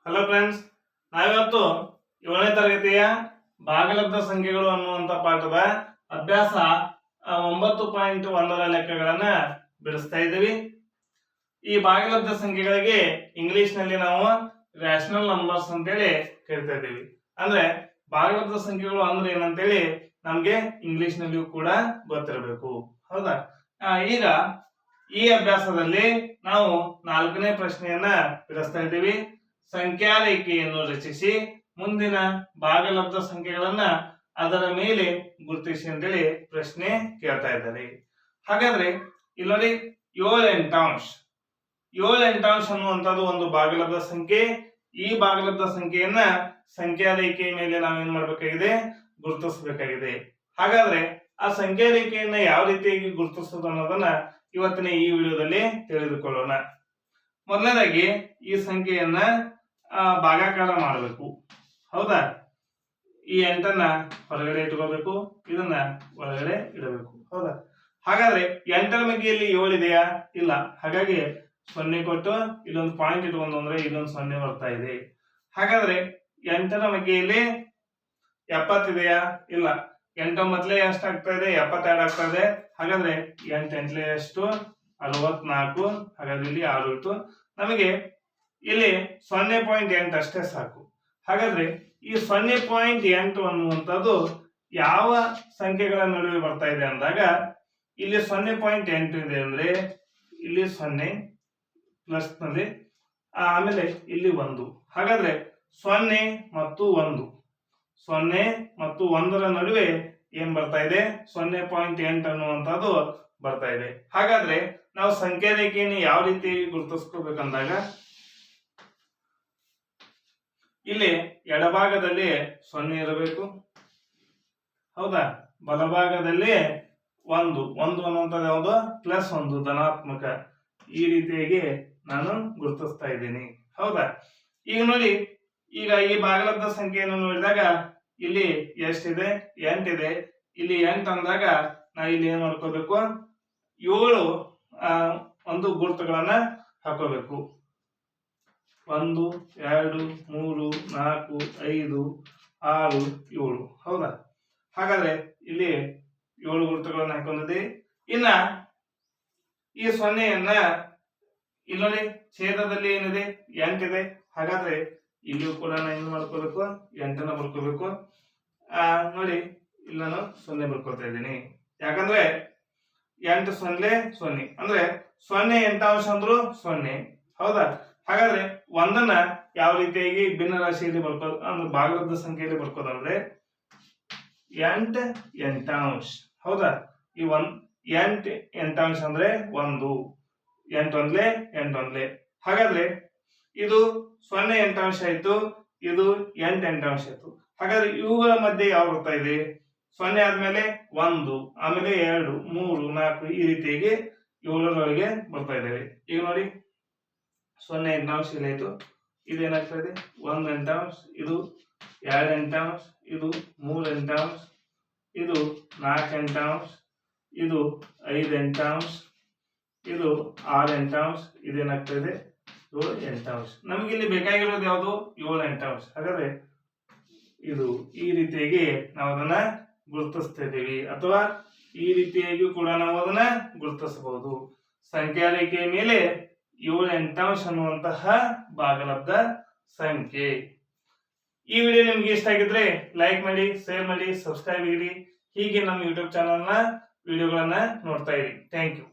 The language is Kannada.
ಹಲೋ ಫ್ರೆಂಡ್ಸ್, ನಾವಿವತ್ತು 7ನೇ ತರಗತಿಯ ಭಾಗಲಬ್ಧ ಸಂಖ್ಯೆಗಳು ಅನ್ನುವಂತ ಪಾಠದ ಅಭ್ಯಾಸ 9.1ರ ಲೆಕ್ಕಗಳನ್ನ ಬಿಡಿಸ್ತಾ ಇದ್ದೀವಿ. ಈ ಭಾಗಲಬ್ಧ ಸಂಖ್ಯೆಗಳಿಗೆ ಇಂಗ್ಲಿಷ್ ನಲ್ಲಿ ನಾವು ರ್ಯಾಷನಲ್ ನಂಬರ್ಸ್ ಅಂತೇಳಿ ಕರಿತಾ ಇದ್ದೀವಿ. ಅಂದ್ರೆ ಭಾಗಲಬ್ಧ ಸಂಖ್ಯೆಗಳು ಅಂದ್ರೆ ಏನಂತೇಳಿ ನಮ್ಗೆ ಇಂಗ್ಲಿಷ್ ನಲ್ಲಿಯೂ ಕೂಡ ಗೊತ್ತಿರಬೇಕು. ಹೌದಾ? ಈಗ ಈ ಅಭ್ಯಾಸದಲ್ಲಿ ನಾವು 4ನೇ ಪ್ರಶ್ನೆಯನ್ನ ಬಿಡಿಸ್ತಾ ಇದ್ದೀವಿ. ಸಂಖ್ಯಾ ರೇಖೆಯನ್ನು ರಚಿಸಿ ಮುಂದಿನ ಭಾಗಲಬ್ಧ ಸಂಖ್ಯೆಗಳನ್ನ ಅದರ ಮೇಲೆ ಗುರುತಿಸಿ ಅಂತೇಳಿ ಪ್ರಶ್ನೆ ಕೇಳ್ತಾ ಇದ್ದಾರೆ. ಹಾಗಾದ್ರೆ ಇಲ್ಲಿ ನೋಡಿ, 7 ಎಂಟಾಂಶ. 7 ಎಂಟಾಂಶ ಅನ್ನುವಂಥದ್ದು ಒಂದು ಭಾಗಲಬ್ಧ ಸಂಖ್ಯೆ. ಈ ಭಾಗಲಬ್ಧ ಸಂಖ್ಯೆಯನ್ನ ಸಂಖ್ಯಾ ರೇಖೆಯ ಮೇಲೆ ನಾವೇನ್ ಮಾಡ್ಬೇಕಾಗಿದೆ? ಗುರುತಿಸಬೇಕಾಗಿದೆ. ಹಾಗಾದ್ರೆ ಆ ಸಂಖ್ಯಾ ರೇಖೆಯನ್ನ ಯಾವ ರೀತಿಯಾಗಿ ಗುರುತಿಸೋದು ಅನ್ನೋದನ್ನ ಇವತ್ತಿನ ಈ ವಿಡಿಯೋದಲ್ಲಿ ತಿಳಿದುಕೊಳ್ಳೋಣ. ಮೊದಲನೇದಾಗಿ ಈ ಸಂಖ್ಯೆಯನ್ನ ಭಾಗಾಕಾರ ಮಾಡಬೇಕು. ಹೌದಾ? ಈ 8ನ್ನ ಹೊರಗಡೆ ಇಟ್ಕೋಬೇಕು, ಇದನ್ನ ಒಳಗಡೆ ಇಡಬೇಕು. ಹೌದಾ? ಹಾಗಾದ್ರೆ 8ರ ಮಧ್ಯೆಯಲ್ಲಿ 7 ಇದೆಯಾ? ಇಲ್ಲ. ಹಾಗಾಗಿ 0 ಕೊಟ್ಟು ಇಲ್ಲೊಂದು ಪಾಯಿಂಟ್ ಇಟ್ಕೊಂಡು ಅಂದ್ರೆ ಇಲ್ಲೊಂದು 0 ಬರ್ತಾ ಇದೆ. ಹಾಗಾದ್ರೆ 8ರ ಮಧ್ಯೆಯಲ್ಲಿ 70 ಇದೆಯಾ? ಇಲ್ಲ. 8 ಮೊದಲೇ ಎಷ್ಟು ಆಗ್ತಾ ಇದೆ? 72 ಆಗ್ತಾ ಇದೆ. ಹಾಗಾದ್ರೆ 8 ಎಂಟ್ಲೆ ಎಷ್ಟು? 64. ಹಾಗಾದ್ರೆ ಇಲ್ಲಿ 6 ಇತ್ತು. ನಮಗೆ ಇಲ್ಲಿ 0.8 ಅಷ್ಟೇ ಸಾಕು. ಹಾಗಾದ್ರೆ ಈ 0.8 ಅನ್ನುವಂಥದ್ದು ಯಾವ ಸಂಖ್ಯೆಗಳ ನಡುವೆ ಬರ್ತಾ ಇದೆ ಅಂದಾಗ ಇಲ್ಲಿ 0.8 ಇದೆ ಅಂದ್ರೆ ಇಲ್ಲಿ 0 ಪ್ಲಸ್ ನಲ್ಲಿ ಆಮೇಲೆ ಇಲ್ಲಿ 1. ಹಾಗಾದ್ರೆ 0 ಮತ್ತು 1, 0 ಮತ್ತು 1ರ ನಡುವೆ ಏನ್ ಬರ್ತಾ ಇದೆ? 0.8 ಅನ್ನುವಂಥದ್ದು ಬರ್ತಾ ಇದೆ. ಹಾಗಾದ್ರೆ ನಾವು ಸಂಖ್ಯಾ ರೇಖೆಯನ್ನು ಯಾವ ರೀತಿ ಗುರುತಿಸ್ಕೋಬೇಕಂದಾಗ ಇಲ್ಲಿ ಎಡಭಾಗದಲ್ಲಿ 0 ಇರಬೇಕು. ಹೌದಾ? ಬಲಭಾಗದಲ್ಲಿ 1 ಅನ್ನುವಂಥದ್ದು ಯಾವುದು? +1, ಧನಾತ್ಮಕ. ಈ ರೀತಿಯಾಗಿ ನಾನು ಗುರುತಿಸ್ತಾ ಇದ್ದೀನಿ. ಹೌದಾ? ಈಗ ನೋಡಿ, ಈಗ ಈ ಭಾಗಲಬ್ಧ ಸಂಖ್ಯೆಯನ್ನು ನೋಡಿದಾಗ ಇಲ್ಲಿ ಎಷ್ಟಿದೆ? 8 ಇದೆ. ಇಲ್ಲಿ 8 ಅಂದಾಗ ನಾವು ಇಲ್ಲಿ ಏನ್ ಮಾಡ್ಕೋಬೇಕು? 7 ಒಂದು ಗುರುತುಗಳನ್ನ ಹಾಕೋಬೇಕು. 1 2 3 4 5 6 7. ಹೌದಾ? ಹಾಗಾದ್ರೆ ಇಲ್ಲಿ 7 ಗುರುತುಗಳನ್ನು ಹಾಕೊಂಡಿದ್ದೆ. ಇನ್ನ ಈ 0ಯನ್ನ ಇಲ್ಲಿ ನೋಡಿ, ಛೇದದಲ್ಲಿ ಏನಿದೆ? 8 ಇದೆ. ಹಾಗಾದ್ರೆ ಇಲ್ಲಿಯೂ ಕೂಡ ನಾನು ಏನ್ ಮಾಡ್ಕೋಬೇಕು? 8ನ್ನ ಬರ್ಕೋಬೇಕು. ನೋಡಿ, ಇಲ್ಲಿ ನಾನು 0 ಬರ್ಕೋತಾ ಇದ್ದೀನಿ. ಯಾಕಂದ್ರೆ 8 0 0 ಅಂದ್ರೆ 0 ಎಂಟಾಂಶ ಅಂದ್ರು 0. ಹೌದಾ? ಹಾಗಾದ್ರೆ 1ನ್ನ ಯಾವ ರೀತಿಯಾಗಿ ಭಿನ್ನ ರಾಶಿಯಲ್ಲಿ ಬರ್ಕೋದು ಅಂದ್ರೆ ಭಾಗಲಬ್ಧ ಸಂಖ್ಯೆಯಲ್ಲಿ ಬರ್ಕೋದಂದ್ರೆ 8 ಎಂಟಾಂಶ. ಹೌದಾ? ಈ 8 ಎಂಟಾಂಶ ಅಂದ್ರೆ 1, 8 ಒಂದ್ಲೆ 8 ಒಂದ್ಲೆ. ಹಾಗಾದ್ರೆ ಇದು 0 ಎಂಟಾಂಶ ಆಯ್ತು, ಇದು 8 ಎಂಟಾಂಶ ಆಯ್ತು. ಹಾಗಾದ್ರೆ ಇವುಗಳ ಮಧ್ಯೆ ಯಾವ ಬರ್ತಾ ಇದೆ? 0 ಆದ್ಮೇಲೆ 1, ಆಮೇಲೆ 2, 3, 4 ಈ ರೀತಿಯಾಗಿ 7ರೊಳಗೆ ಬರ್ತಾ ಇದ್ದೇವೆ. ಈಗ ನೋಡಿ, 0 ಎಂಟಾಂಶ ಇಲ್ಲಾಯ್ತು. ಇದೇನಾಗ್ತಾ ಇದೆ? 1 ಎಂಟಾಂಶ, ಇದು 2 ಎಂಟಾಂಶ, ಇದು 3 ಎಂಟಾಂಶ, ಇದು 4 ಎಂಟಾಂಶ, ಇದು 5 ಎಂಟಾಂಶ, ಇದು 6 ಎಂಟಾಂಶ, ಇದೇನಾಗ್ತಾ ಇದೆ? 7 ಎಂಟಾಂಶ. ನಮ್ಗೆ ಇಲ್ಲಿ ಬೇಕಾಗಿರೋದು ಯಾವುದು? 7 ಎಂಟಾಂಶ. ಹಾಗಾದ್ರೆ ಇದು ಈ ರೀತಿಯಾಗಿ ನಾವು ಅದನ್ನ ಗುರುತಿಸ್ತಾ ಇದ್ದೀವಿ, ಅಥವಾ ಈ ರೀತಿಯಾಗಿ ಕೂಡ ನಾವು ಅದನ್ನ ಗುರುತಿಸಬಹುದು. ಸಂಖ್ಯಾ ರೇಖೆಯ ಮೇಲೆ 7 ಎಂಟಾಂಶ ಅನ್ನುವಂತಹ ಭಾಗಲಬ್ಧ ಸಂಖ್ಯೆ. ಈ ವಿಡಿಯೋ ನಿಮ್ಗೆ ಇಷ್ಟ ಆಗಿದ್ರೆ ಲೈಕ್ ಮಾಡಿ, ಶೇರ್ ಮಾಡಿ, ಸಬ್ಸ್ಕ್ರೈಬ್ ಮಾಡಿ. ಹೀಗೆ ನಮ್ಮ ಯೂಟ್ಯೂಬ್ ಚಾನಲ್ನ ವಿಡಿಯೋಗಳನ್ನ ನೋಡ್ತಾ ಇರಿ. Thank you.